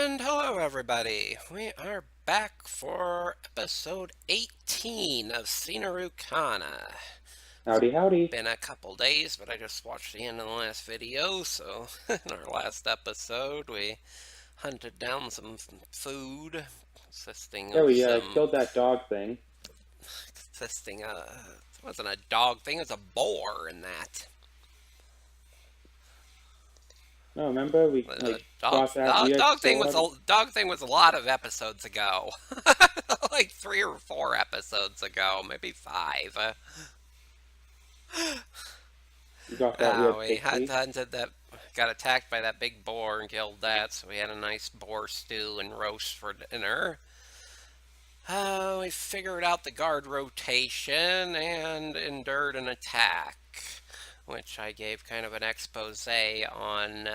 And hello everybody, we are back for episode 18 of Seinarukana. Howdy, howdy. Been a couple days, but I just watched the end of the last video, so in our last episode we hunted down some food, consisting Yeah, of we some... killed that dog thing. It wasn't a dog thing, it was a boar in that. No, remember we Dog thing was a lot of episodes ago. Like 3 or 4 episodes ago, maybe 5. We got that We hunted that, got attacked by that big boar and killed that, so we had a nice boar stew and roast for dinner. We figured out the guard rotation and endured an attack, which I gave kind of an expose on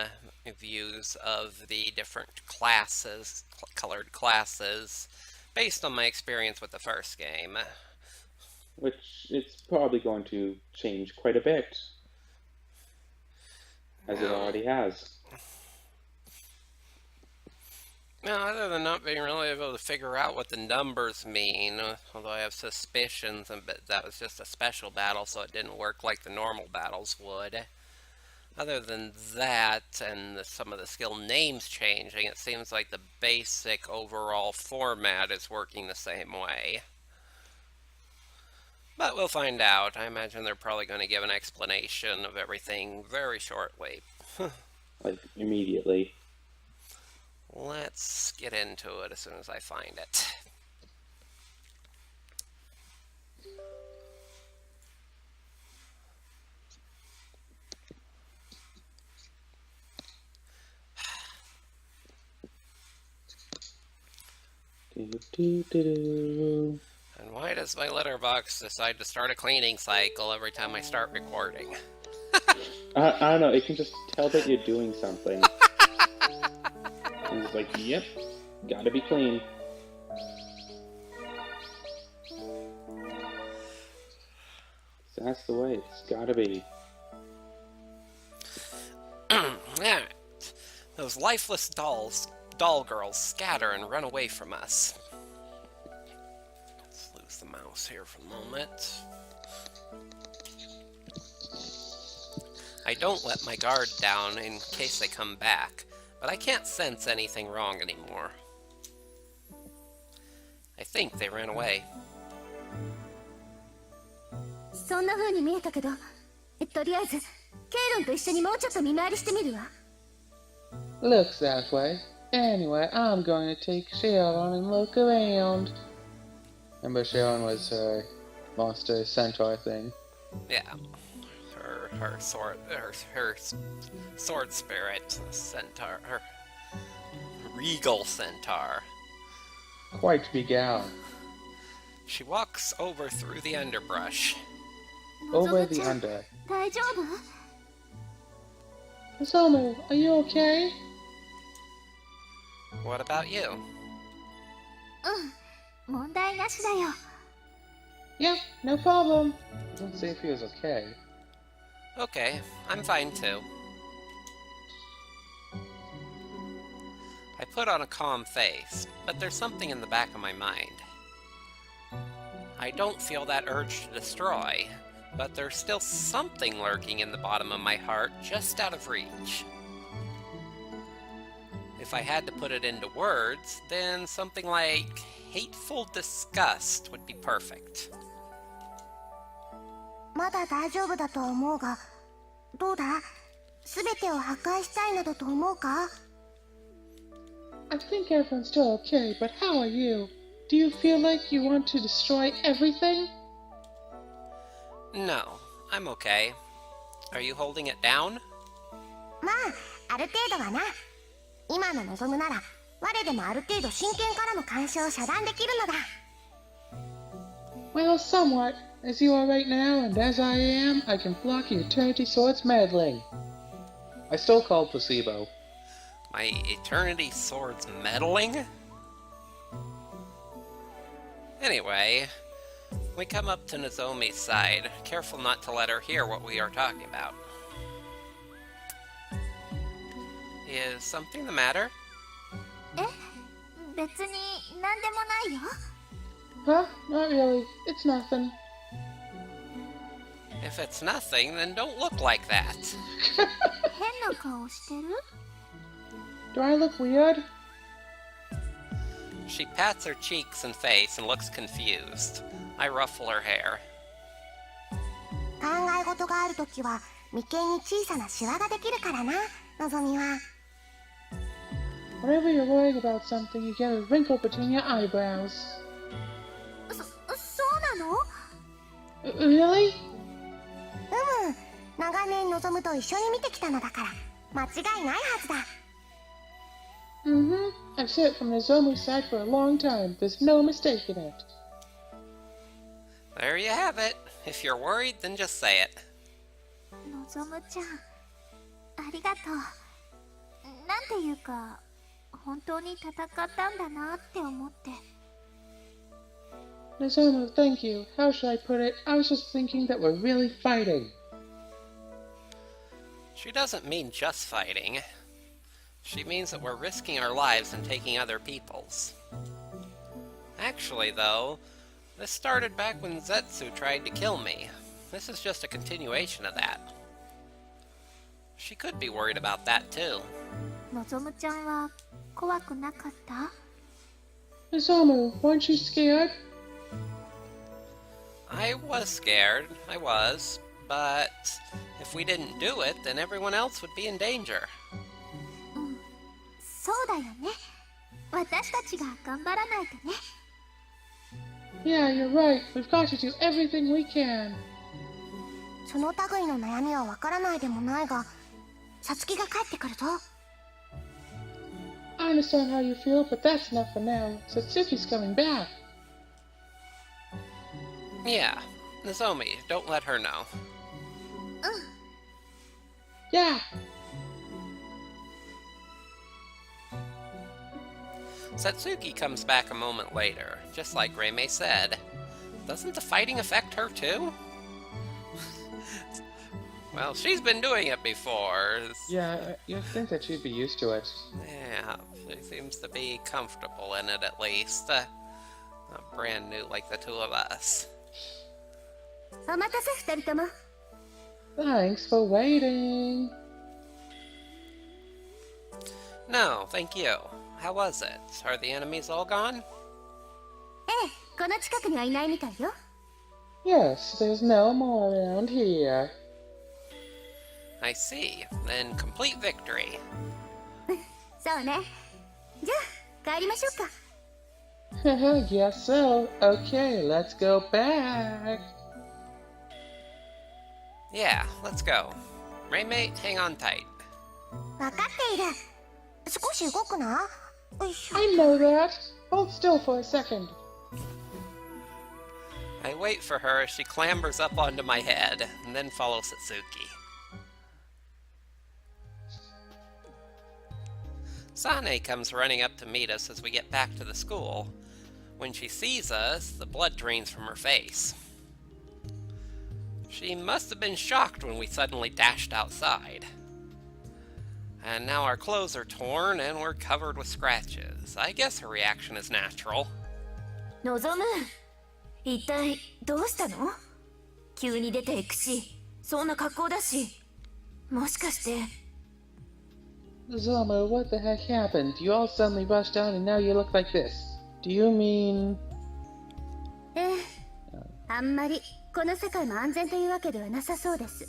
views of the different classes, colored classes, based on my experience with the first game. Which it's probably going to change quite a bit, as it already has. No, other than not being really able to figure out what the numbers mean, although I have suspicions, but that was just a special battle, so it didn't work like the normal battles would. Other than that, and some of the skill names changing, it seems like the basic overall format is working the same way. But we'll find out. I imagine they're probably going to give an explanation of everything very shortly. Like, immediately. Let's get into it as soon as I find it. And why does my letterbox decide to start a cleaning cycle every time I start recording? I don't know, it can just tell that you're doing something. And it's like, yep, gotta be clean. So that's the way it's gotta be. Yeah, those lifeless doll girls scatter and run away from us. Let's lose the mouse here for a moment. I don't let my guard down in case they come back, but I can't sense anything wrong anymore. I think they ran away. そんな風に見えたけど、とりあえずケイロンと一緒にもうちょっと見回りしてみるわ。 Looks that way. Anyway, I'm going to take Sharon and look around. Remember, Sharon was her monster centaur thing. Yeah, her sword spirit centaur, her regal centaur. Quite big gal. She walks over through the underbrush. Over the under. 大丈夫? Nozomu, are you okay? What about you? 問題なしだよ。 Yep, no problem. Let's see if he was okay. Okay, I'm fine too. I put on a calm face, but there's something in the back of my mind. I don't feel that urge to destroy, but there's still something lurking in the bottom of my heart, just out of reach. If I had to put it into words, then something like hateful disgust would be perfect. まだ大丈夫だと思うが、どうだ？すべてを破壊したいなどと思うか？ I think everyone's still okay, but how are you? Do you feel like you want to destroy everything? No, I'm okay. Are you holding it down? まあ、ある程度はな。今の望むなら、我でもある程度真剣からの干渉を遮断できるのだ。 Well, somewhat. As you are right now, and as I am, I can block your eternity sword's meddling. I still call placebo. My eternity sword's meddling? Anyway, we come up to Nozomi's side, careful not to let her hear what we are talking about. Is something the matter? え、別に何でもないよ。 Huh? Not really. It's nothing. If it's nothing, then don't look like that. 変な顔してる？ Do I look weird? She pats her cheeks and face and looks confused. I ruffle her hair. 考え事があるときは眉間に小さなシワができるからな、のぞみは。 Whenever you're worrying about something, you get a wrinkle between your eyebrows. そうなの？ Really? 長年のぞむと一緒に見てきたのだから間違いないはずだ。 Mm-hmm. I've sat from Nozomu's side for a long time. There's no mistaking it. There you have it. If you're worried, then just say it. のぞむちゃん、ありがとう。なんていうか、本当に戦ったんだなって思って。 Nozomu, thank you. How should I put it? I was just thinking that we're really fighting. She doesn't mean just fighting. She means that we're risking our lives and taking other people's. Actually, though, this started back when Zetsu tried to kill me. This is just a continuation of that. She could be worried about that, too. のぞむちゃんは怖くなかった？ Nozomu, weren't you scared? I was scared, I was. But if we didn't do it, then everyone else would be in danger. そうだよね。私たちが頑張らないとね。 Yeah, you're right. We've got to do everything we can. その類の悩みはわからないでもないが、さつきが帰ってくるぞ。 I understand how you feel, but that's enough for now. Satsuki's coming back. Yeah, Nozomi, don't let her know. Yeah. Satsuki comes back a moment later, just like Reimei said. Doesn't the fighting affect her too? Well, she's been doing it before. Yeah, you'd think that she'd be used to it. Yeah, she seems to be comfortable in it at least. Not brand new like the two of us. お待たせ、二人とも。 Thanks for waiting. No, thank you. How was it? Are the enemies all gone? ええ、この近くにはいないみたいよ。 Yes, there's no more around here. I see. Then complete victory. そうね。じゃあ、帰りましょうか。 Yes, so. Okay, let's go back. Yeah, let's go. Reimei, hang on tight. わかっている。少し動くな。よいしょ。 I know that. Hold still for a second. I wait for her as she clambers up onto my head, and then follow Satsuki. Sane comes running up to meet us as we get back to the school. When she sees us, the blood drains from her face. She must have been shocked when we suddenly dashed outside. And now our clothes are torn and we're covered with scratches. I guess her reaction is natural. のぞむ、一体どうしたの？急に出ていくし、そんな格好だし。もしかして。 Zomo, what the heck happened? You all suddenly rushed out and now you look like this. Do you mean... あんまりこの世界も安全というわけではなさそうです。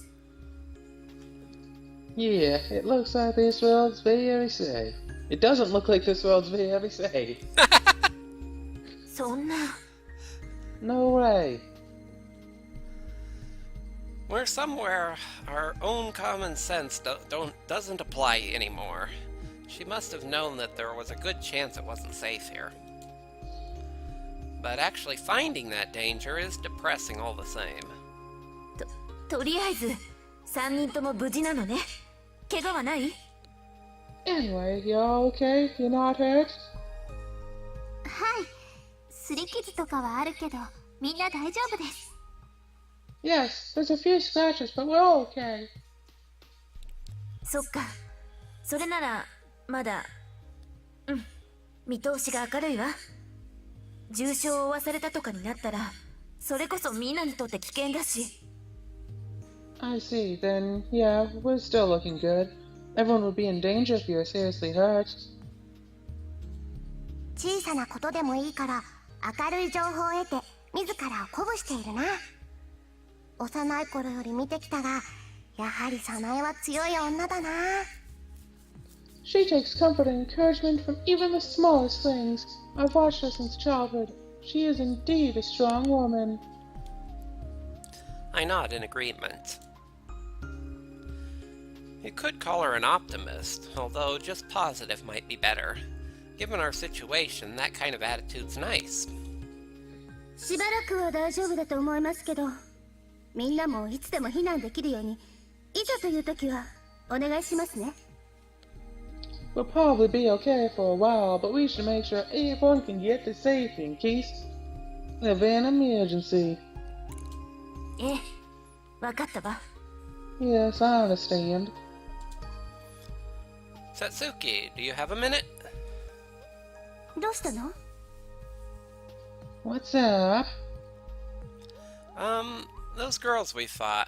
Yeah, it looks like this world's very safe. It doesn't look like this world's very safe. そんな。 No way. We're somewhere our own common sense doesn't apply anymore. She must have known that there was a good chance it wasn't safe here. But actually finding that danger is depressing all the same. とりあえず3人とも無事なのね。怪我はない？ Anyway, you all okay? You're not hurt? はい。擦り傷とかはあるけど、みんな大丈夫です。 Yes, there's a few scratches, but we're all okay. そっか。それならまだ。見通しが明るいわ。重傷を負わされたとかになったら、それこそみんなにとって危険だし。I see. Then, yeah, we're still looking good. Everyone would be in danger if you were seriously hurt. 小さなことでもいいから明るい情報を得て自らを鼓舞しているな。幼い頃より見てきたが、やはり早苗は強い女だな。She takes comfort and encouragement from even the smallest things. I've watched her since childhood. She is indeed a strong woman. I nod in agreement. You could call her an optimist, although just positive might be better. Given our situation, that kind of attitude's nice. しばらくは大丈夫だと思いますけど、みんなもいつでも避難できるように、いざという時はお願いしますね。We'll probably be okay for a while, but we should make sure everyone can get to safety in case of an emergency. ええ、わかったわ。Yes, I understand. Satsuki, do you have a minute? どうしたの？ What's up? Those girls we fought.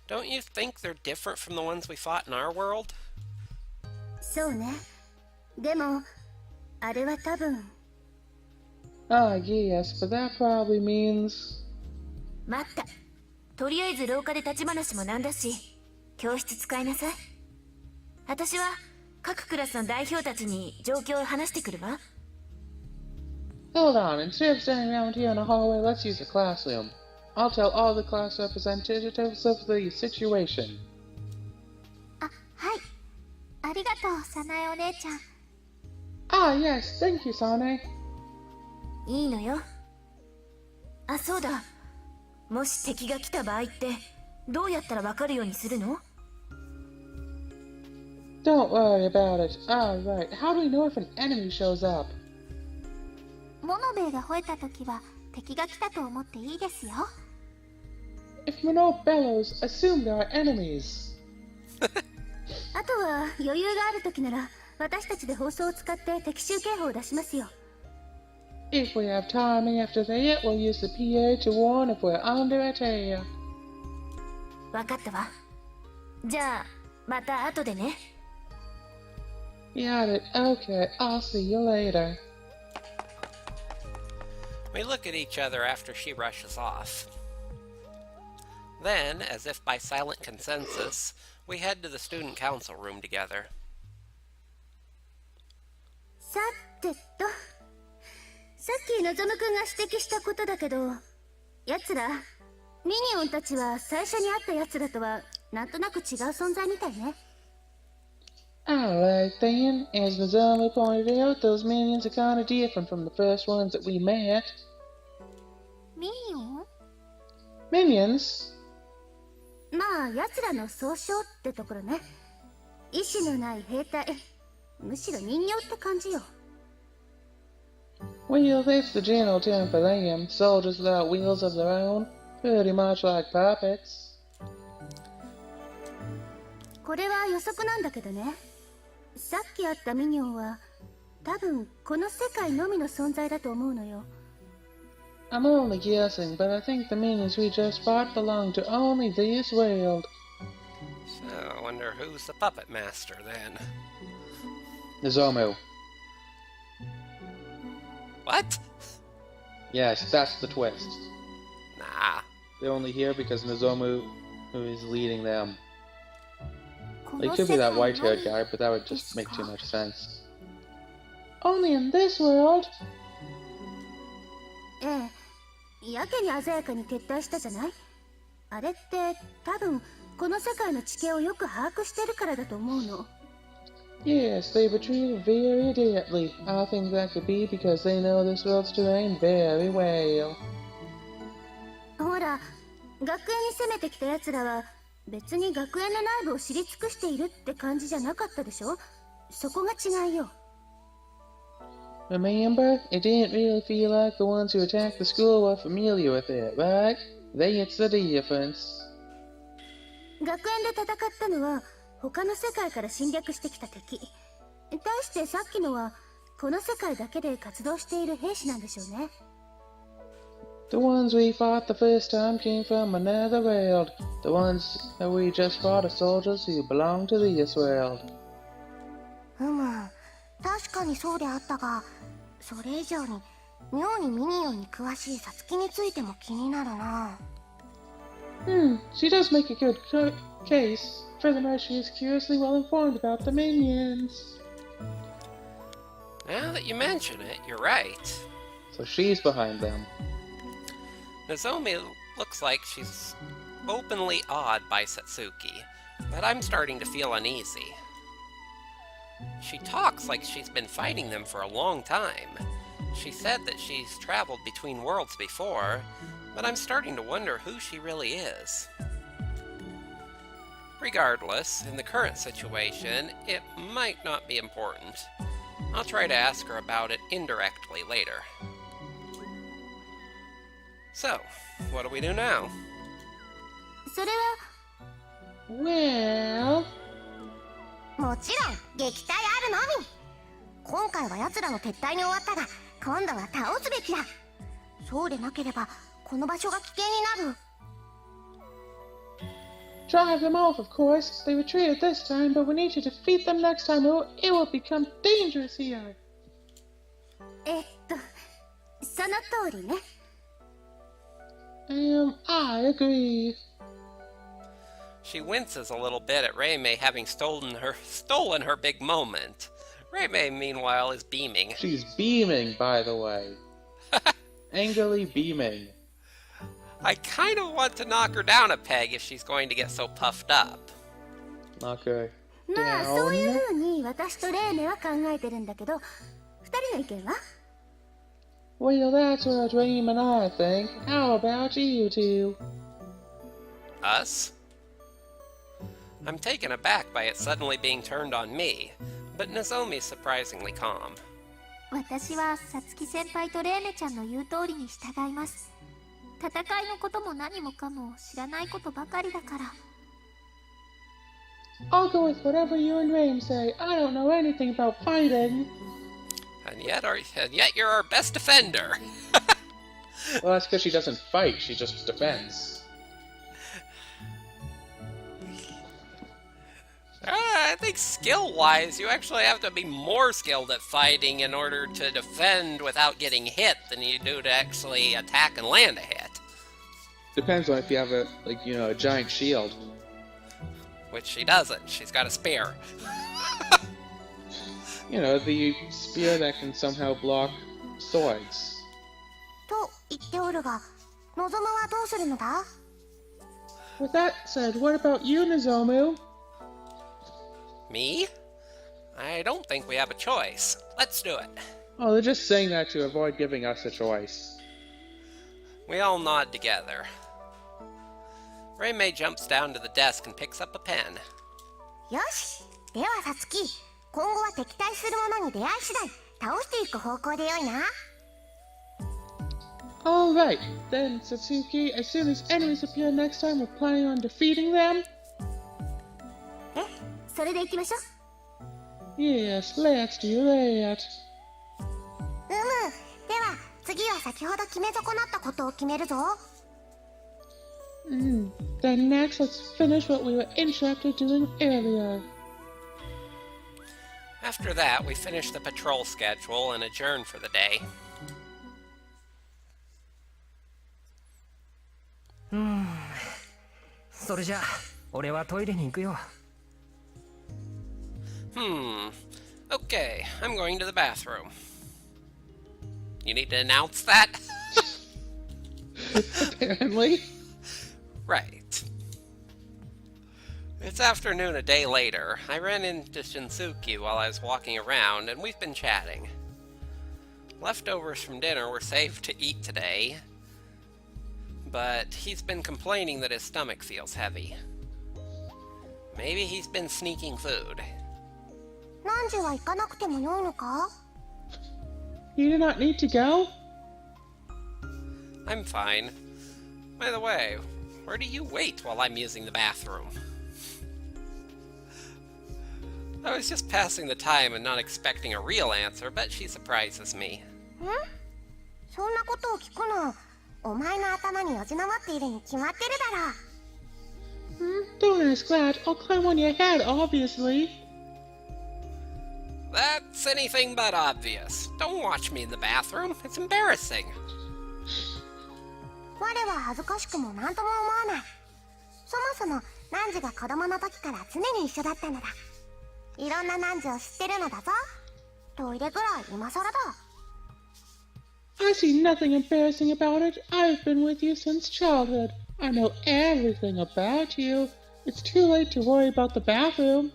Don't you think they're different from the ones we fought in our world? そうね。でも、あれは多分。Ah, yes, but that probably means... 待った。とりあえず廊下で立ち話もなんだし、教室使いなさい。私は各クラスの代表たちに状況を話してくるわ。Hold on, instead of standing around here in the hallway, let's use the classroom. I'll tell all the class representatives of the situation. あ、はい。ありがとう、早苗お姉ちゃん。Ah, yes, thank you, Sane. いいのよ。あ、そうだ。もし敵が来た場合って、どうやったらわかるようにするの？ Don't worry about it. Alright, how do we know if an enemy shows up? モノベイが吠えた時は敵が来たと思っていいですよ。If Mono bellows, assume there are enemies. あとは余裕がある時なら私たちで放送を使って敵襲警報を出しますよ。If we have time after that, we'll use the PA to warn if we're under attack. わかったわ。じゃあ、また後でね。Got it. Okay, I'll see you later. We look at each other after she rushes off. Then, as if by silent consensus, we head to the student council room together. さてと、さっきのぞむくんが指摘したことだけど、奴ら、ミニオンたちは最初に会った奴らとはなんとなく違う存在みたいね。Alright then, as Nozomu pointed out, those minions are kinda different from the first ones that we met. ミニオン？ Minions? まあ、奴らの総称ってところね。意志のない兵隊、むしろ人形って感じよ。Well, that's the general term for them, soldiers without wheels of their own, pretty much like puppets. これは予測なんだけどね。さっき会ったミニオンは、多分この世界のみの存在だと思うのよ。I'm only guessing, but I think the minions we just fought belong to only this world. So, I wonder who's the puppet master then. Nozomu. What? Yes, that's the twist. Nah. They're only here because Nozomu who is leading them. こ It の could 世 be 界 that のみ white-haired guy, but that would で just す make か？ too much sense. Only in this world? ええ、やけに鮮やかに撤退したじゃない？あれって多分この世界の地形をよく把握してるからだと思うの。Yes, they retreated very adeptly. I think that could be because they know this world's terrain very well. ほら、学園に攻めてきた奴らは別に学園の内部を知り尽くしているって感じじゃなかったでしょ？そこが違いよ。Remember, it didn't really feel like the ones who attacked the school were familiar with it, right? That's the difference. 学園で戦ったのは他の世界から侵略してきた敵。対してさっきのはこの世界だけで活動している兵士なんでしょうね。The ones we fought the first time came from another world. The ones that we just fought are soldiers who belong to this world. 確かにそうであったが、それ以上に妙にミニオンに詳しいサツキについても気になるな。She does make a good case. Furthermore, she is curiously well informed about the minions. Now that you mention it, you're right. So she's behind them. Nozomi looks like she's openly awed by Satsuki, but I'm starting to feel uneasy. She talks like she's been fighting them for a long time. She said that she's traveled between worlds before, but I'm starting to wonder who she really is. Regardless, in the current situation, it might not be important. I'll try to ask her about it indirectly later. So, what do we do now? それは Well... もちろん撃退あるのみ。今回は奴らの撤退に終わったが、今度は倒すべきだ。そうでなければこの場所が危険になる。Drive them off, of course. They retreated this time, but we need to defeat them next time or it will become dangerous here. その通りね。I agree. She winces a little bit at Reimei having stolen her big moment. Reimei, meanwhile, is beaming. She's beaming, by the way. Angrily beaming. I kind of want to knock her down a peg if she's going to get so puffed up. Knock her まあそういう down. 風に私とレーネは考えてるんだけど、二人の意見は？ Well, that's what Dream and I think. How about you two? Us? I'm taken aback by it suddenly being turned on me, but Nozomi's surprisingly calm. 私はさつき先輩とレーネちゃんの言う通りに従います。戦いのことも何もかも知らないことばかりだから。I'll go with whatever you and Rain say. I don't know anything about fighting. And yet you're our best defender. Well, that's because she doesn't fight, she just defends. I think skill-wise, you actually have to be more skilled at fighting in order to defend without getting hit than you do to actually attack and land a hit. Depends on if you have a giant shield. Which she doesn't. She's got a spear. You know, the spear that can somehow block swords. と言っておるが、望むはどうするのだ？ With that said, what about you, Nozomu? Me? I don't think we have a choice. Let's do it. Oh, they're just saying that to avoid giving us a choice. We all nod together. Reimei jumps down to the desk and picks up a pen. よし、ではさつき、今後は敵対する者に出会い次第倒していく方向でよいな。Alright, then, Satsuki, as soon as enemies appear next time, we're planning on defeating them? それで行きましょう。Yes, let's do that. では次は先ほど決め損なったことを決めるぞ。Then next, let's finish what we were interrupted doing earlier. After that, we finish the patrol schedule and adjourn for the day. それじゃあ俺はトイレに行くよ。Okay, I'm going to the bathroom. You need to announce that? Apparently. Right. It's afternoon a day later. I ran into Shinsuke while I was walking around, and we've been chatting. Leftovers from dinner were saved to eat today, but he's been complaining that his stomach feels heavy. Maybe he's been sneaking food. 何時は行かなくてもよいのか？ You do not need to go? I'm fine. By the way, where do you wait while I'm using the bathroom? I was just passing the time and not expecting a real answer, but she surprises me. そんなことを聞くのお前の頭によじ登っているに決まってるだろ Don't ask that. I'll climb on your head, obviously. That's anything but obvious. Don't watch me in the bathroom. It's embarrassing. 我は恥ずかしくも何とも思わないそもそも汝が子供の時から常に一緒だったのだいろんな汝を知ってるのだぞトイレぐらい今更だ I see nothing embarrassing about it. I've been with you since childhood. I know everything about you. It's too late to worry about the bathroom.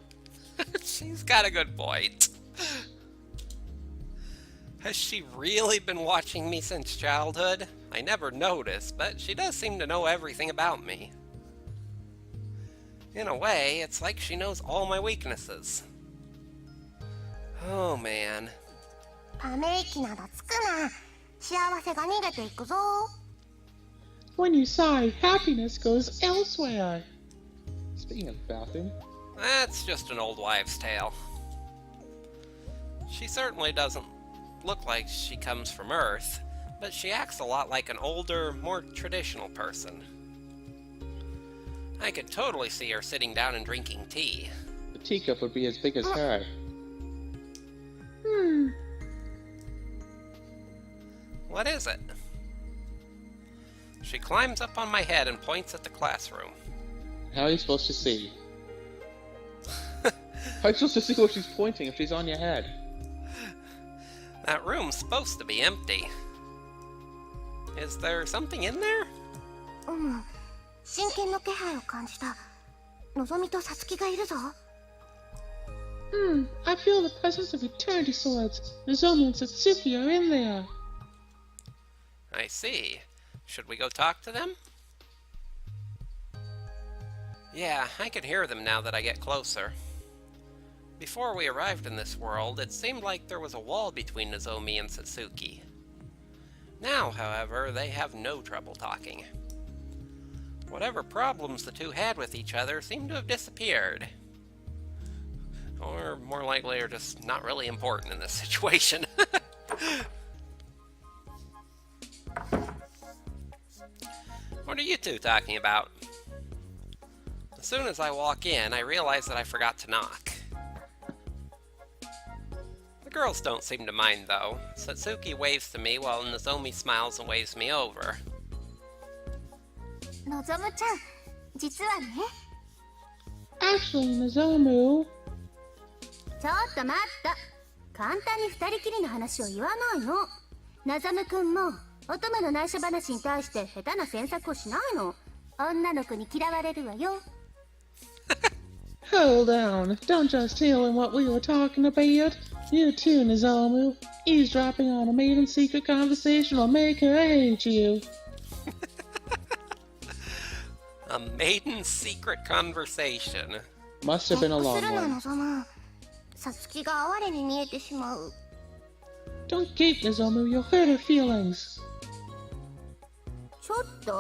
She's got a good point. Has she really been watching me since childhood? I never noticed, but she does seem to know everything about me. In a way, it's like she knows all my weaknesses. Oh man. ため息などつくな幸せが逃げていくぞ When you sigh, happiness goes elsewhere. Speaking of bathroom. That's just an old wives' tale. She certainly doesn't look like she comes from Earth, but she acts a lot like an older, more traditional person. I could totally see her sitting down and drinking tea. The teacup would be as big as her. What is it? She climbs up on my head and points at the classroom. How are you supposed to see? How are you supposed to see what she's pointing if she's on your head? That room's supposed to be empty. Is there something in there? 真剣の気配を感じたのぞみとさつきがいるぞ I feel the presence of eternity swords. Nozomi and Satsuki are in there. I see. Should we go talk to them? Yeah, I can hear them now that I get closer. Before we arrived in this world, it seemed like there was a wall between Nozomi and Satsuki. Now, however, they have no trouble talking. Whatever problems the two had with each other seem to have disappeared. Or, more likely, are just not really important in this situation. What are you two talking about? As soon as I walk in, I realize that I forgot to knock. The girls don't seem to mind, though. Satsuki waves to me while Nozomi smiles and waves me over. のぞむちゃん実はね Actually, Nozomu. ちょっと待った簡単に二人きりの話を言わないののぞむくんも乙女の内緒話に対して下手な詮索をしないの女の子に嫌われるわよ Hold on. Don't just tell him what we were talking about. You too, Nozomu. Eavesdropping on a maiden secret conversation will make her hate you. A maiden secret conversation. Must have been a す long るな one. のぞむさつきが哀れに見えてしまう Don't gape, Nozomu. You'll hurt her feelings. ちょっと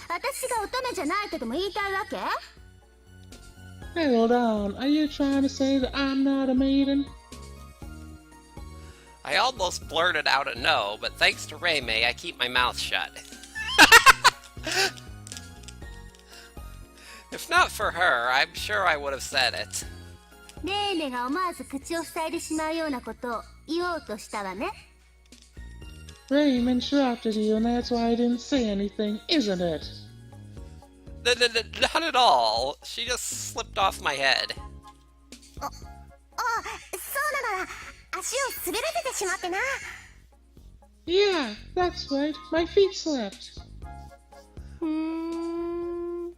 私が乙女じゃないとでも言いたいわけ Hold on. Are you trying to say that I'm not a maiden? I almost blurted out a no, but thanks to Reimei, I keep my mouth shut. If not for her, I'm sure I would have said it. レイメが思わず口を塞いでしまうようなことを言おうとしたわね Raim interrupted you, and that's why I didn't say anything, isn't it? Not at all. She just slipped off my head. ああそうなのだ足を滑らせてしまってな Yeah, that's right. My feet slipped. ふーん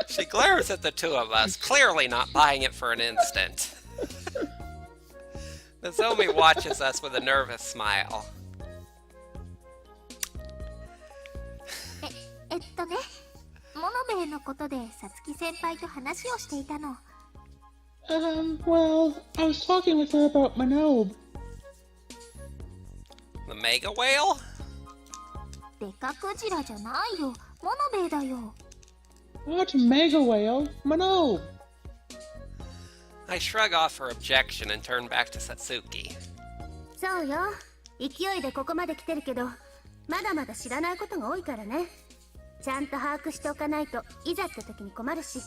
She glares at the two of us, clearly not buying it for an instant. Nozomi watches us with a nervous smile. ねモノベイのことでさつき先輩と話をしていたの Well, I was talking with her about Manobe. The mega whale? デカクジラじゃないよモノベイだよ What mega whale? Manobe. I shrug off her objection and turn back to Satsuki. そうよ。勢いでここまで来てるけど、まだまだ知らないことが多いからね。ちゃんと把握しておかないといざって時に困るし。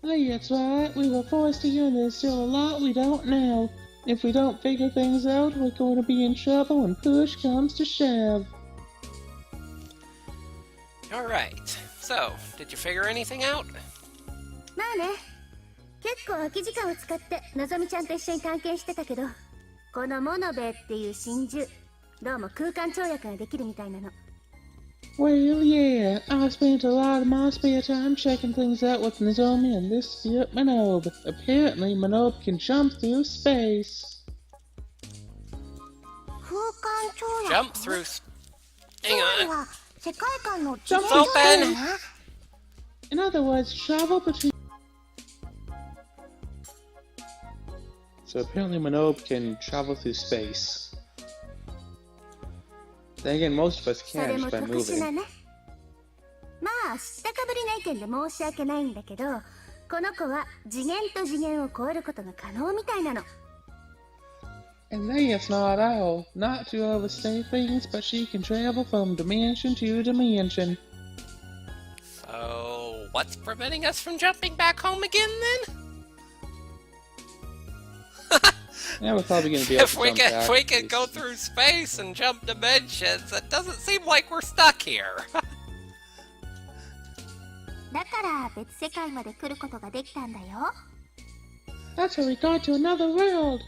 That's right. We were forced to hear there's still a lot we don't know. If we don't figure things out, we're going to be in trouble when push comes to shove. Alright, so, did you figure anything out? まあね。結構空き時間を使ってのぞみちゃんと一緒に探検してたけど、このモノベっていう真珠、どうも空間跳躍ができるみたいなの。Well, yeah, I spent a lot of my spare time checking things out with Nozomi and this sphere Minobe. Apparently, Minobe can jump through space. 空間跳躍 Jump through. Hang つ on. まりは世界観の Jump 次元 open だな。 In other words, travel between... So apparently Minobe can travel through space. Then again, most of us それ can't も by 特殊な moving. ね。まあ知ったかぶりな意見で申し訳ないんだけど、この子は次元と次元を超えることが可能みたいなの。 And that's not all. Not to overstate things, but she can travel from dimension to dimension. So, what's preventing us from jumping back home again then? Yeah, we're probably going to be able If to we jump could, back. if we could go through space and jump dimensions, it doesn't seem like we're stuck here. だから別世界まで来ることができたんだよ。 That's how we got to another world.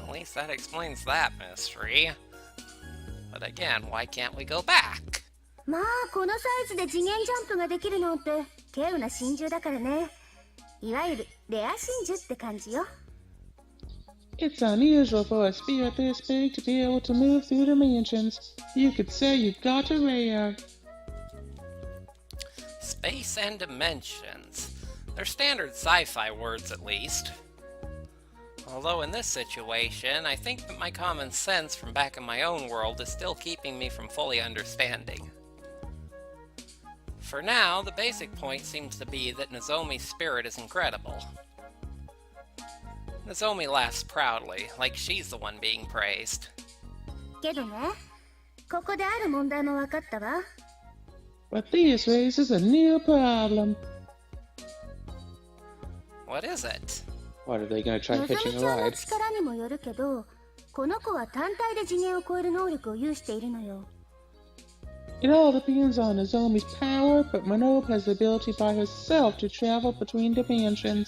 At least that explains that mystery. But again, why can't we go back? まあこのサイズで次元ジャンプができるなんて稀有な真珠だからね。いわゆるレア真珠って感じよ。 It's unusual for a sphere this big to be able to move through dimensions. You could say you got a rare. Space and dimensions. They're standard sci-fi words at least. Although in this situation, I think that my common sense from back in my own world is still keeping me from fully understanding. For now, the basic point seems to be that Nozomi's spirit is incredible. Nozomi laughs proudly, like she's the one being praised. けどね、ここである問題も分かったわ。 But this raises a new problem. What is it? What, are they going to try のぞみ hitching ち a ゃんの ride? 力にもよるけど、この子は単体で次元を超える能力を有しているのよ。 It all depends on Nozomi's power, but Minobe has the ability by herself to travel between dimensions.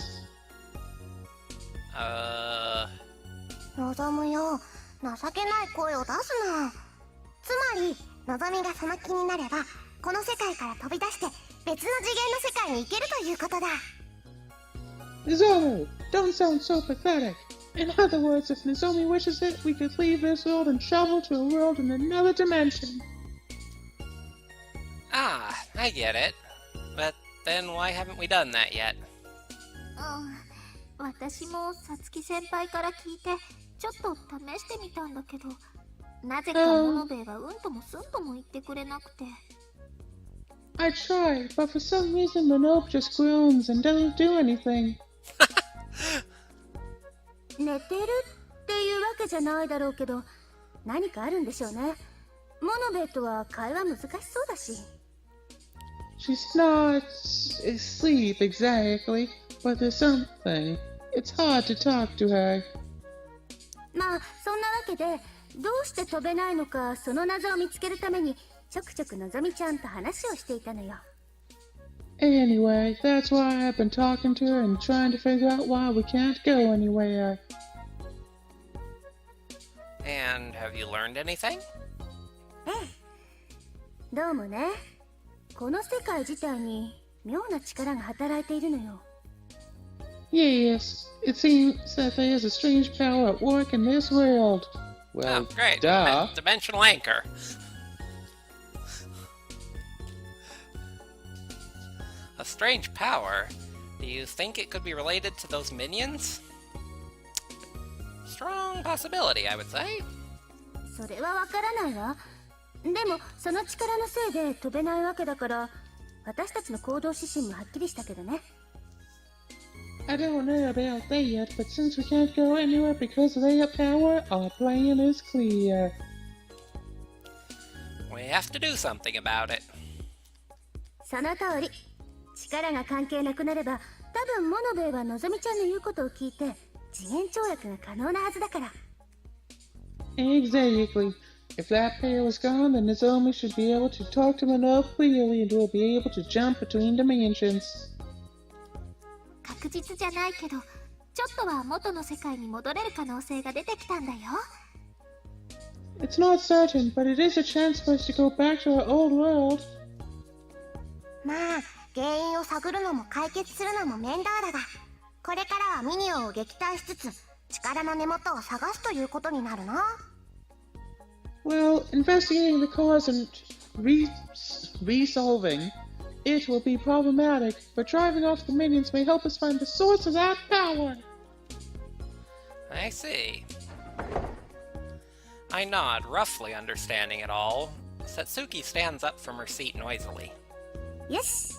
望むよ、情けない声を出すな。つまり、望みがその気になれば、この世界から飛び出して別の次元の世界に行けるということだ。 Nozomi, don't sound so pathetic. In other words, if Nozomi wishes it, we could leave this world and travel to a world in another dimension. Ah, I get it. But then why haven't we done that yet? 私もさつき先輩から聞いてちょっと試してみたんだけど、なぜかモノベイがうんともすんとも言ってくれなくて。 I tried, but for some reason Minobe just groans and doesn't do anything. 寝てるっていうわけじゃないだろうけど、何かあるんでしょうね。モノベイとは会話難しそうだし。 She's not asleep exactly, but there's something. It's hard to talk to her. まあそんなわけで、どうして飛べないのかその謎を見つけるためにちょくちょくのぞみちゃんと話をしていたのよ。 Anyway, that's why I've been talking to her and trying to figure out why we can't go anywhere. And have you learned anything? ええ、どうもね、この世界自体に妙な力が働いているのよ。 Yes, it seems that there's a strange power at work in this world. Well, Oh, great. duh. Dimensional anchor. A strange power? Do you think it could be related to those minions? Strong possibility, I would say. それはわからないわ。でもその力のせいで飛べないわけだから、私たちの行動指針もはっきりしたけどね。I don't know about that, but since we can't go anywhere because of their power, our plan is clear. We have to do something about it. その通り。力が関係なくなれば、多分モノベイはのぞみちゃんの言うことを聞いて次元跳躍が可能なはずだから。Exactly. If that power is gone, then Nozomi should be able to talk to Manoa clearly and will be able to jump between dimensions. 確実じゃないけど、ちょっとは元の世界に戻れる可能性が出てきたんだよ。It's not certain, but it is a chance for us to go back to our old world. まあ、原因を探るのも解決するのも面倒だが、これからはミニオンを撃退しつつ力の根元を探すということになるな。Well, investigating the cause and resolving it will be problematic, but driving off the minions may help us find the source of that power. I see. I nod, roughly understanding it all. Satsuki stands up from her seat noisily. よし。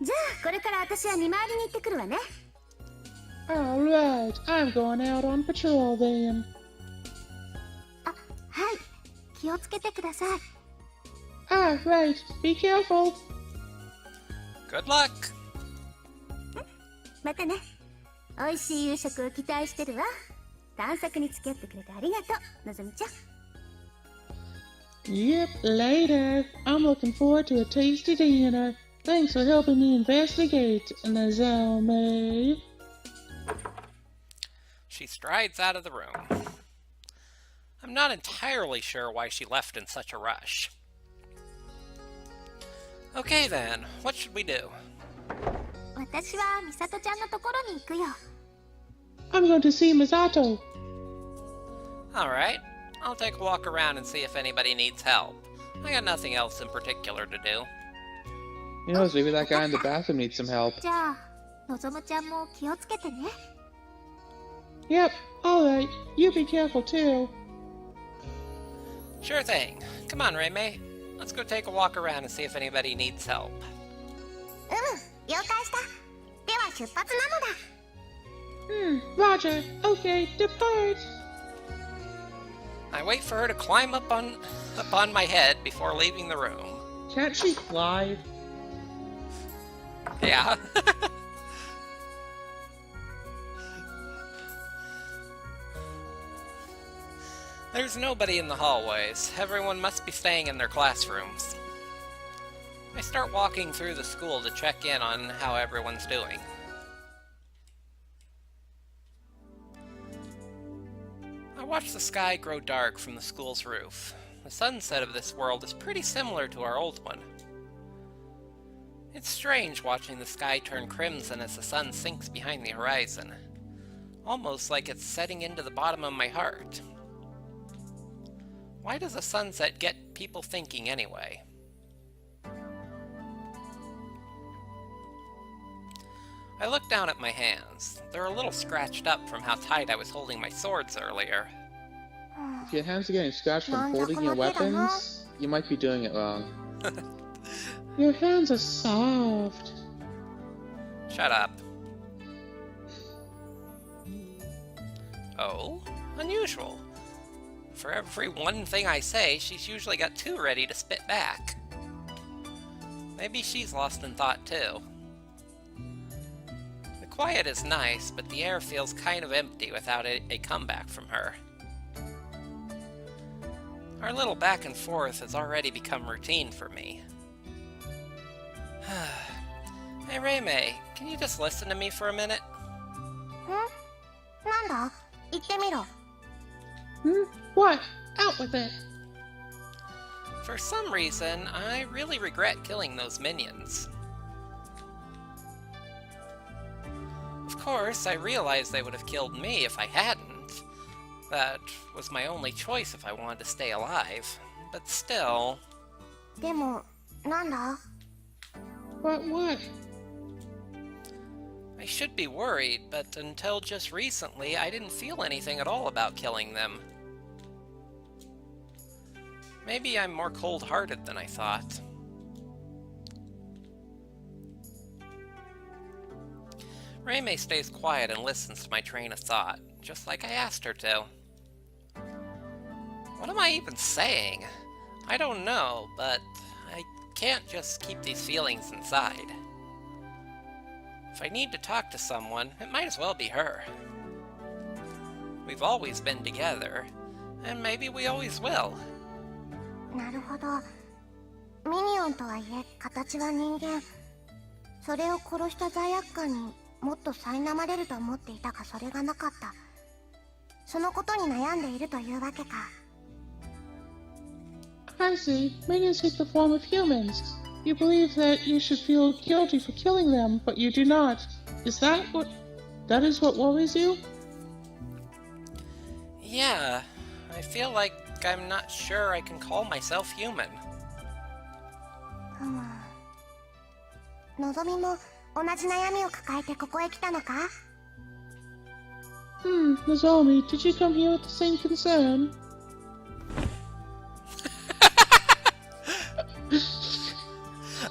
じゃあこれから私は見回りに行ってくるわね。Alright, I'm going out on patrol then. あ、はい。気をつけてください。Alright, be careful. Good luck! またね。美味しい夕食を期待してるわ。探索に付き合ってくれてありがとう、のぞみちゃん。Yep, later. I'm looking forward to a tasty dinner. Thanks for helping me investigate, Nozomi. She strides out of the room. I'm not entirely sure why she left in such a rush. Okay then, what should we do? 私はミサトちゃんのところに行くよ。I'm going to see Misato. Alright, I'll take a walk around and see if anybody needs help. I got nothing else in particular to do. Who knows, maybe that guy in the bathroom needs some help. じゃあ、のぞむちゃんも気をつけてね。Yep, alright. You be careful too. Sure thing. Come on, Reimei. Let's go take a walk around and see if anybody needs help. 了解した。では出発なのだ。Roger. Okay, depart. I wait for her to climb up on my head before leaving the room. Can't she fly? Yeah. There's nobody in the hallways. Everyone must be staying in their classrooms. I start walking through the school to check in on how everyone's doing. I watch the sky grow dark from the school's roof. The sunset of this world is pretty similar to our old one. It's strange watching the sky turn crimson as the sun sinks behind the horizon. Almost like it's setting into the bottom of my heart. Why does a sunset get people thinking anyway? I look down at my hands. They're a little scratched up from how tight I was holding my swords earlier. If your hands are getting scratched from holding your weapons, you might be doing it wrong. Your hands are soft. Shut up. Oh, unusual. For every one thing I say, she's usually got two ready to spit back. Maybe she's lost in thought too. The quiet is nice, but the air feels kind of empty without a comeback from her. Our little back and forth has already become routine for me. Hey Reimei, can you just listen to me for a minute? なんだ？言ってみろ。What? Out with it. For some reason, I really regret killing those minions. Of course, I realized they would have killed me if I hadn't. That was my only choice if I wanted to stay alive. But still... でも、なんだ？ What? I should be worried, but until just recently, I didn't feel anything at all about killing them. Maybe I'm more cold-hearted than I thought. Reimei stays quiet and listens to my train of thought, just like I asked her to. What am I even saying? I don't know, but I can't just keep these feelings inside. If I need to talk to someone, it might as well be her. We've always been together, and maybe we always will. なるほど。ミニオンとはいえ形は人間。それを殺した罪悪感にもっと苛まれると思っていたがそれがなかった。そのことに悩んでいるというわけか。I see. Minions take the form of humans. You believe that you should feel guilty for killing them, but you do not. That is what worries you? Yeah, I feel like I'm not sure I can call myself human. のぞみも同じ悩みを抱えてここへ来たのか？ Nozomi, did you come here with the same concern?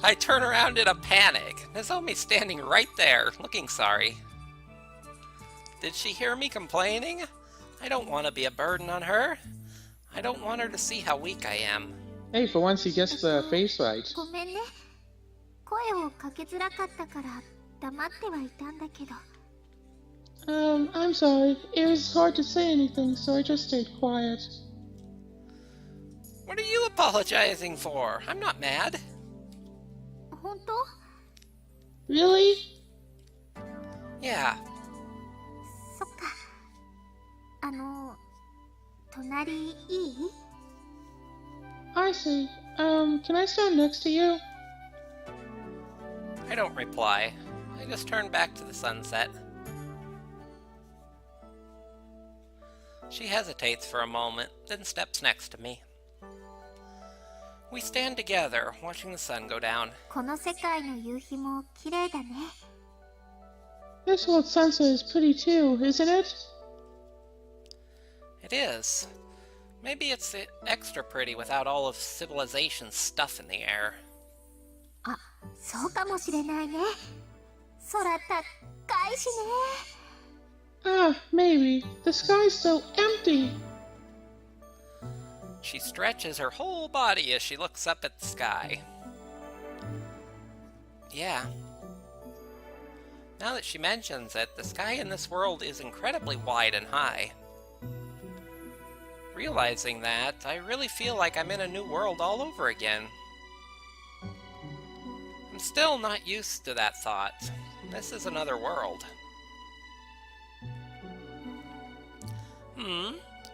I turn around in a panic. Nozomi's standing right there, looking sorry. Did she hear me complaining? I don't want to be a burden on her. I don't want her to see how weak I am. Hey, for once he gets the face right. ごめんね。声をかけづらかったから黙ってはいたんだけど。I'm sorry. It was hard to say anything, so I just stayed quiet. What are you apologizing for? I'm not mad. 本当？ Really? Yeah. そっか。隣いい？ I see. Can I stand next to you? I don't reply. I just turn back to the sunset. She hesitates for a moment, then steps next to me. We stand together, watching the sun go down. この世界の夕日も綺麗だね。 This world's sunset is pretty too, isn't it? It is. Maybe it's extra pretty without all of civilization's stuff in the air. あ、そうかもしれないね。空高いしね。 Ah, maybe. The sky's so empty. She stretches her whole body as she looks up at the sky. Yeah. Now that she mentions it, the sky in this world is incredibly wide and high. Realizing that, I really feel like I'm in a new world all over again. I'm still not used to that thought. This is another world.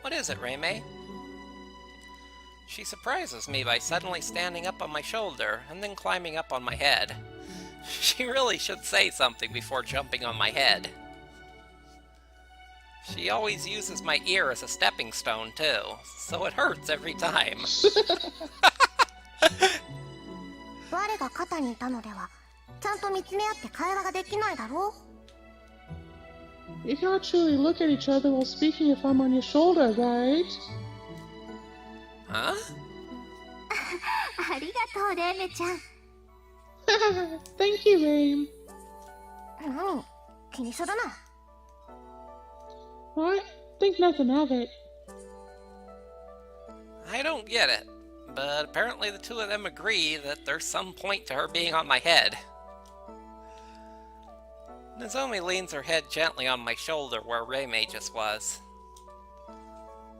What is it, Reimei? She surprises me by suddenly standing up on my shoulder and then climbing up on my head. She really should say something before jumping on my head. She always uses my ear as a stepping stone, too, so it hurts every time. 我が肩にいたのでは、ちゃんと見つめ合って会話ができないだろう？ You can't truly look at each other while speaking if I'm on your shoulder, right? Huh? ありがとう、レイメちゃん。 Thank you, Rain. 何？気にするな。 What? Think nothing of it. I don't get it, but apparently the two of them agree that there's some point to her being on my head. Nozomi leans her head gently on my shoulder where Reimei just was.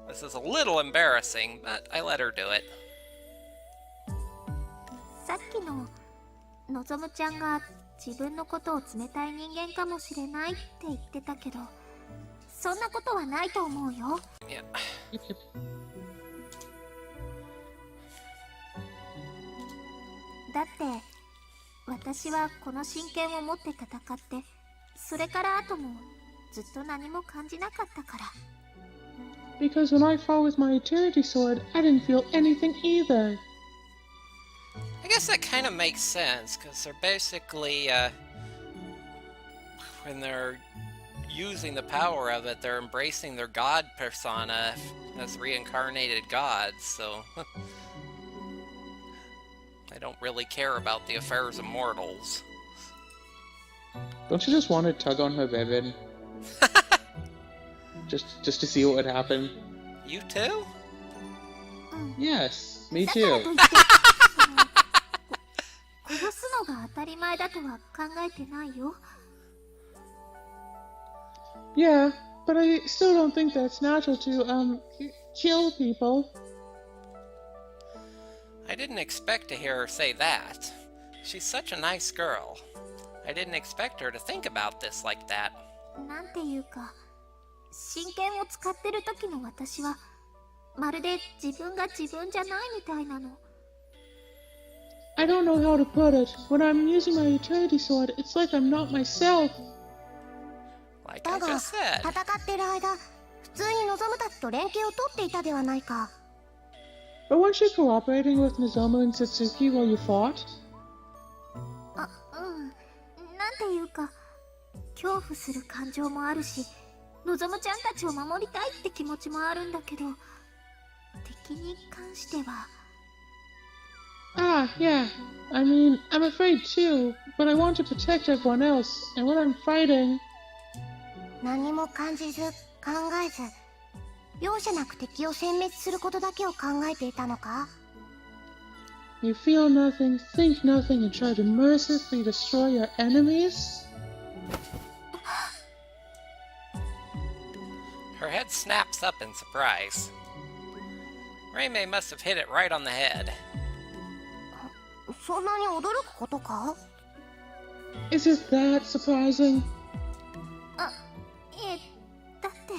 This is a little embarrassing, but I let her do it. さっきののぞむちゃんが自分のことを冷たい人間かもしれないって言ってたけど、そんなことはないと思うよ。 Yeah. だって私はこの真剣を持って戦って、それから後もずっと何も感じなかったから。 Because when I fought with my eternity sword, I didn't feel anything either. I guess that kind of makes sense, because they're basically, when they're using the power of it, they're embracing their god persona as reincarnated gods, so they don't really care about the affairs of mortals. Don't you just want to tug on her ribbon? just to see what would happen? You too? Yes, me だから too. といって殺すのが当たり前だとは考えてないよ。 Yeah, but I still don't think that's natural to, kill people. I didn't expect to hear her say that. She's such a nice girl. I didn't expect her to think about this like that. なんていうか、真剣を使ってる時の私はまるで自分が自分じゃないみたいなの。 I don't know how to put it. When I'm using my eternity sword, it's like I'm not myself. Like だ I が just said. 戦ってる間、普通に望むたちと連携を取っていたではないか。 But weren't you cooperating with Nozomu and Satsuki while you fought? あ、うん。なんていうか、恐怖する感情もあるし、望ちゃんたちを守りたいって気持ちもあるんだけど、敵に関しては。 Ah, yeah. I mean, I'm afraid too, but I want to protect everyone else, and when I'm fighting... 何も感じず、考えず、容赦なく敵を殲滅することだけを考えていたのか？ You feel nothing, think nothing, and try to mercilessly destroy your enemies? Her head snaps up in surprise. Reimei must have hit it right on the head. そんなに驚くことか？ Is it that surprising? あ、いえ、だって。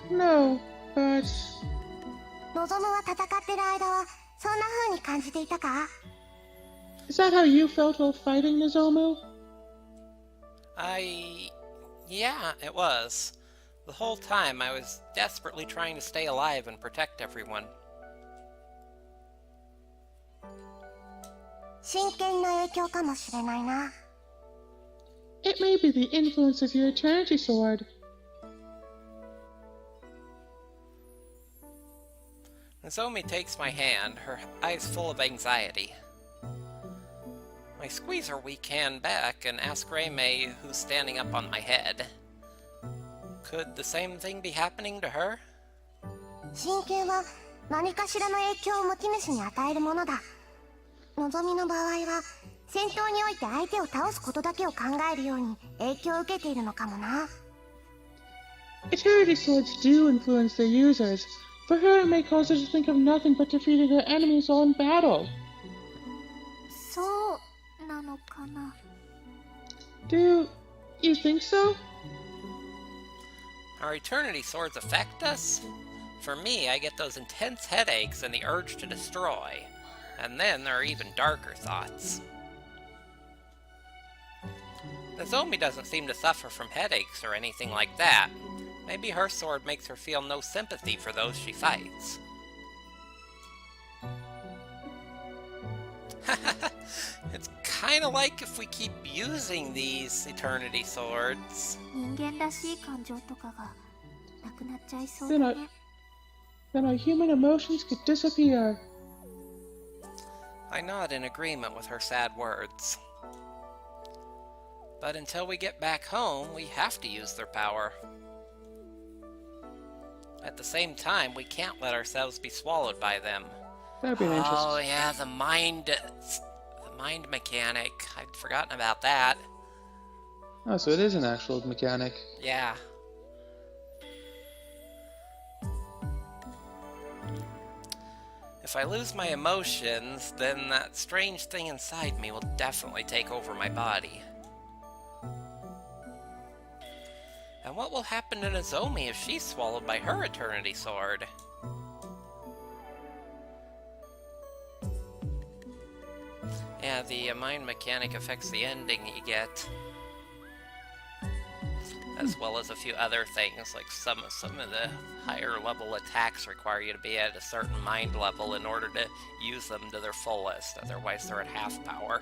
No, but... 望は戦ってる間は、そんな風に感じていたか？ Is that how you felt while fighting, Nozomu? Yeah, it was. The whole time I was desperately trying to stay alive and protect everyone. 真剣な影響かもしれないな。 It may be the influence of your eternity sword. Nozomi takes my hand, her eyes full of anxiety. I squeeze her weak hand back and ask Reimei who's standing up on my head. Could the same thing be happening to her? 真剣は何かしらの影響を持ち主に与えるものだ。望みの場合は、戦闘において相手を倒すことだけを考えるように影響を受けているのかもな。 Eternity swords do influence their users. For her, it may cause her to think of nothing but defeating her enemies all in battle. そうなのかな。 Do you think so? Our eternity swords affect us? For me, I get those intense headaches and the urge to destroy. And then there are even darker thoughts. Nozomi doesn't seem to suffer from headaches or anything like that. Maybe her sword makes her feel no sympathy for those she fights. It's kinda like if we keep using these eternity swords. 人間らしい感情とかがなくなっちゃいそうだね。 Then our human emotions could disappear. I nod in agreement with her sad words. But until we get back home, we have to use their power. At the same time, we can't let ourselves be swallowed by them. That'd be an interesting. Oh yeah, the mind mechanic. I'd forgotten about that. Oh, so it is an actual mechanic. Yeah. If I lose my emotions, then that strange thing inside me will definitely take over my body. And what will happen to Nozomi if she's swallowed by her eternity sword? Yeah, the mind mechanic affects the ending you get. As well as a few other things, like some of the higher level attacks require you to be at a certain mind level in order to use them to their fullest, otherwise they're at half power.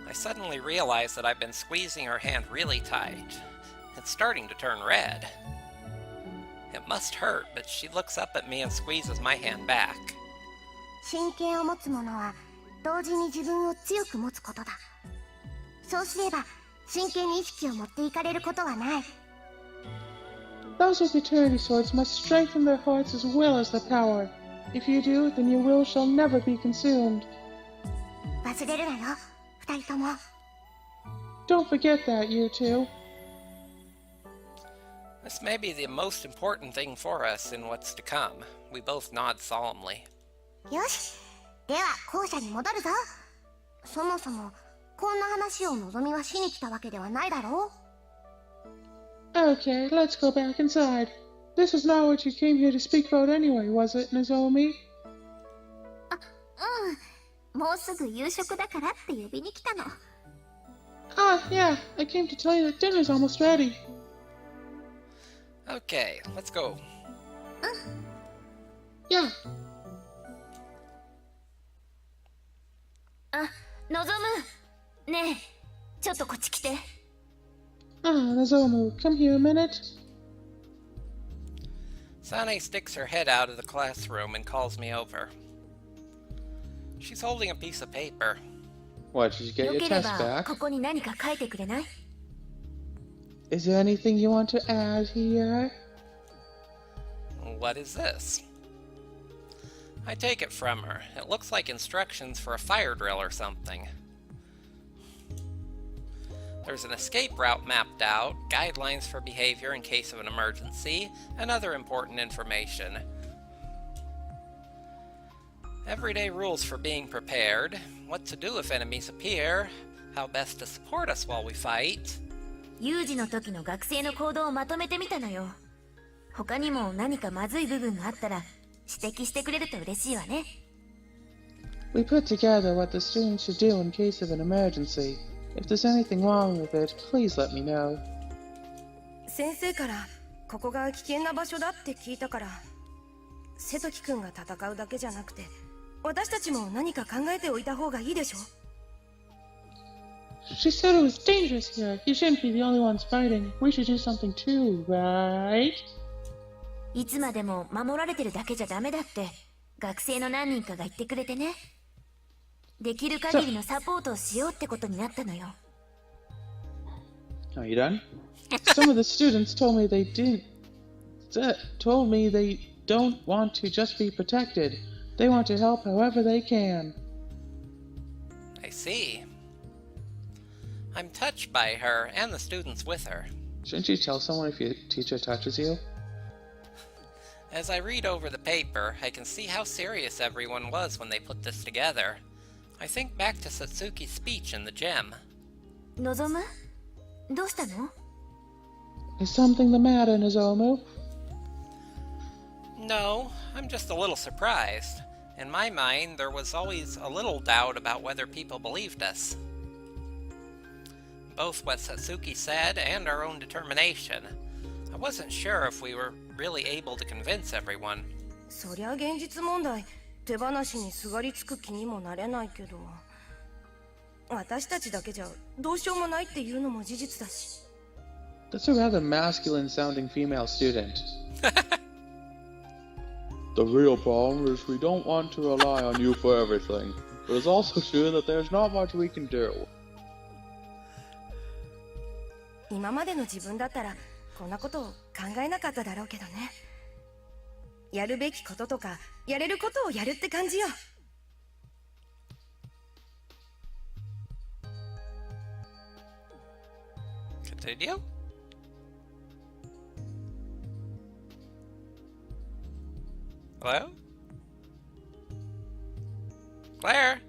I suddenly realize that I've been squeezing her hand really tight. It's starting to turn red. It must hurt, but she looks up at me and squeezes my hand back. 真剣を持つ者は同時に自分を強く持つことだ。そうすれば真剣に意識を持っていかれることはない。 Those with eternity swords must strengthen their hearts as well as their power. If you do, then your will shall never be consumed. 忘れるなよ、二人とも。 Don't forget that, you two. This may be the most important thing for us in what's to come. We both nod solemnly. よし、では校舎に戻るぞ。そもそもこんな話をのぞみはしに来たわけではないだろう。 Okay, let's go back inside. This is not what you came here to speak about anyway, was it, Nozomi? もうすぐ夕食だからって呼びに来たの。 Ah, yeah, I came to tell you that dinner's almost ready. Okay, let's go. Yeah. あ、望む。ねえ、ちょっとこっち来て。Ah, Nozomu, come here a minute. Sane sticks her head out of the classroom and calls me over. She's holding a piece of paper. What, did you get よ your けれ test ば back? ここに何か書いてくれない？ Is there anything you want to add here? What is this? I take it from her. It looks like instructions for a fire drill or something. There's an escape route mapped out, guidelines for behavior in case of an emergency, and other important information. Everyday rules for being prepared, what to do if enemies appear, how best to support us while we fight. 有事の時の学生の行動をまとめてみたのよ。他にも何かまずい部分があったら指摘してくれると嬉しいわね。 We put together what the students should do in case of an emergency. If there's anything wrong with it, please let me know. 先生からここが危険な場所だって聞いたから、瀬戸木くんが戦うだけじゃなくて私たちも何か考えておいた方がいいでしょ。 She said it was dangerous here. You shouldn't be the only ones fighting. We should do something too, right? いつまでも守られてるだけじゃダメだって学生の何人かが言ってくれてね。できる限りのサポートをしようってことになったのよ。 Are you done? Some of the students told me they don't want to just be protected. They want to help however they can. I see. I'm touched by her and the students with her. Shouldn't you tell someone if your teacher touches you? As I read over the paper, I can see how serious everyone was when they put this together. I think back to Satsuki's speech in the gym. 望む？どうしたの？ Is something the matter, Nozomu? No, I'm just a little surprised. In my mind, there was always a little doubt about whether people believed us. Both what Satsuki said and our own determination. I wasn't sure if we were really able to convince everyone. そりゃ現実問題、手放しにすがりつく気にもなれないけど、私たちだけじゃどうしようもないっていうのも事実だし。 That's a rather masculine sounding female student. The real problem is we don't want to rely on you for everything. But it's also true that there's not much we can do. 今までの自分だったらこんなことを考えなかっただろうけどね。やるべきこととかやれることをやるって感じよ。 Continue? Hello? Claire?